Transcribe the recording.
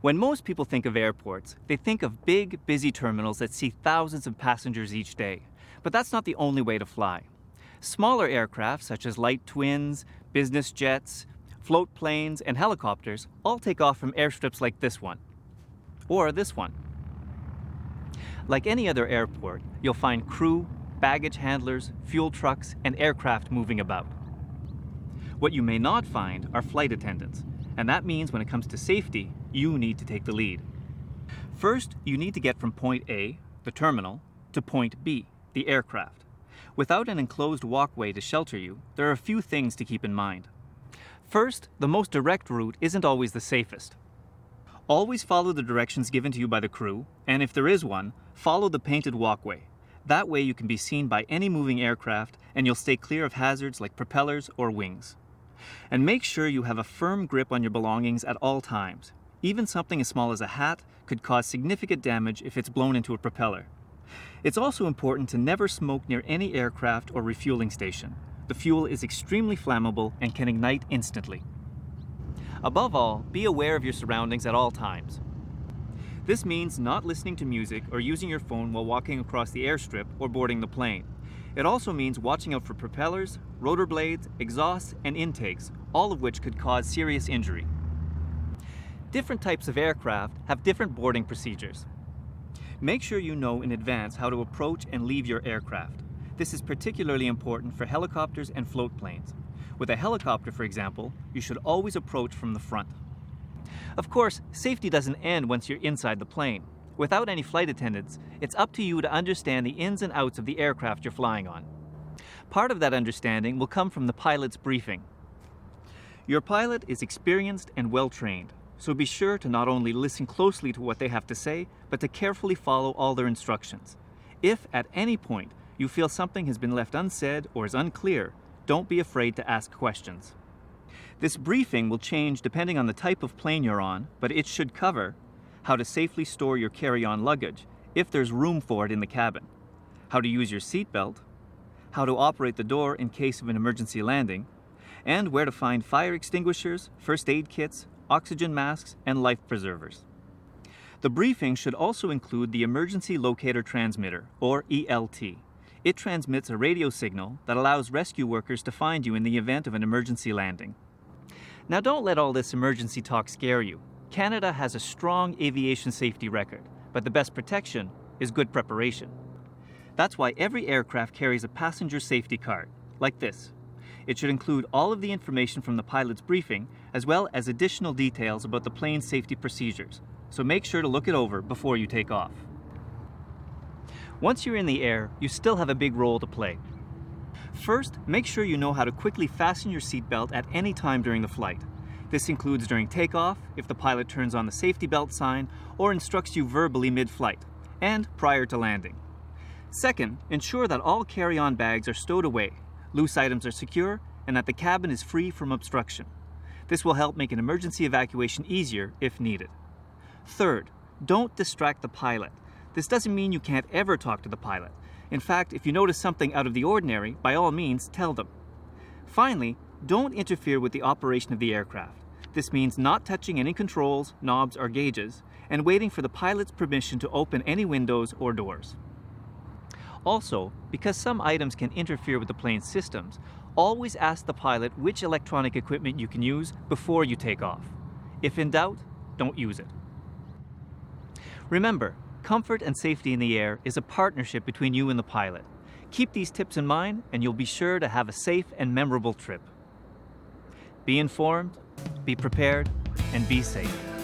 When most people think of airports, they think of big, busy terminals that see thousands of passengers each day. But that's not the only way to fly. Smaller aircraft, such as light twins, business jets, float planes, and helicopters, all take off from airstrips like this one. Or this one. Like any other airport, you'll find crew, baggage handlers, fuel trucks, and aircraft moving about. What you may not find are flight attendants, and that means when it comes to safety, you need to take the lead. First, you need to get from point A, the terminal, to point B, the aircraft. Without an enclosed walkway to shelter you, there are a few things to keep in mind. First, the most direct route isn't always the safest. Always follow the directions given to you by the crew, and if there is one, follow the painted walkway. That way you can be seen by any moving aircraft and you'll stay clear of hazards like propellers or wings. And make sure you have a firm grip on your belongings at all times. Even something as small as a hat could cause significant damage if it's blown into a propeller. It's also important to never smoke near any aircraft or refueling station. The fuel is extremely flammable and can ignite instantly. Above all, be aware of your surroundings at all times. This means not listening to music or using your phone while walking across the airstrip or boarding the plane. It also means watching out for propellers, rotor blades, exhausts, and intakes, all of which could cause serious injury. Different types of aircraft have different boarding procedures. Make sure you know in advance how to approach and leave your aircraft. This is particularly important for helicopters and float planes. With a helicopter, for example, you should always approach from the front. Of course, safety doesn't end once you're inside the plane. Without any flight attendants, it's up to you to understand the ins and outs of the aircraft you're flying on. Part of that understanding will come from the pilot's briefing. Your pilot is experienced and well-trained, so be sure to not only listen closely to what they have to say, but to carefully follow all their instructions. If at any point you feel something has been left unsaid or is unclear, don't be afraid to ask questions. This briefing will change depending on the type of plane you're on, but it should cover how to safely store your carry-on luggage, if there's room for it in the cabin, how to use your seatbelt, how to operate the door in case of an emergency landing, and where to find fire extinguishers, first aid kits, oxygen masks, and life preservers. The briefing should also include the Emergency Locator Transmitter, or ELT. It transmits a radio signal that allows rescue workers to find you in the event of an emergency landing. Now don't let all this emergency talk scare you. Canada has a strong aviation safety record, but the best protection is good preparation. That's why every aircraft carries a passenger safety card, like this. It should include all of the information from the pilot's briefing, as well as additional details about the plane's safety procedures. So make sure to look it over before you take off. Once you're in the air, you still have a big role to play. First, make sure you know how to quickly fasten your seatbelt at any time during the flight. This includes during takeoff, if the pilot turns on the safety belt sign, or instructs you verbally mid-flight, and prior to landing. Second, ensure that all carry-on bags are stowed away, loose items are secure, and that the cabin is free from obstruction. This will help make an emergency evacuation easier if needed. Third, don't distract the pilot. This doesn't mean you can't ever talk to the pilot. In fact, if you notice something out of the ordinary, by all means, tell them. Finally, don't interfere with the operation of the aircraft. This means not touching any controls, knobs, or gauges, and waiting for the pilot's permission to open any windows or doors. Also, because some items can interfere with the plane's systems, always ask the pilot which electronic equipment you can use before you take off. If in doubt, don't use it. Remember, comfort and safety in the air is a partnership between you and the pilot. Keep these tips in mind and you'll be sure to have a safe and memorable trip. Be informed, be prepared, and be safe.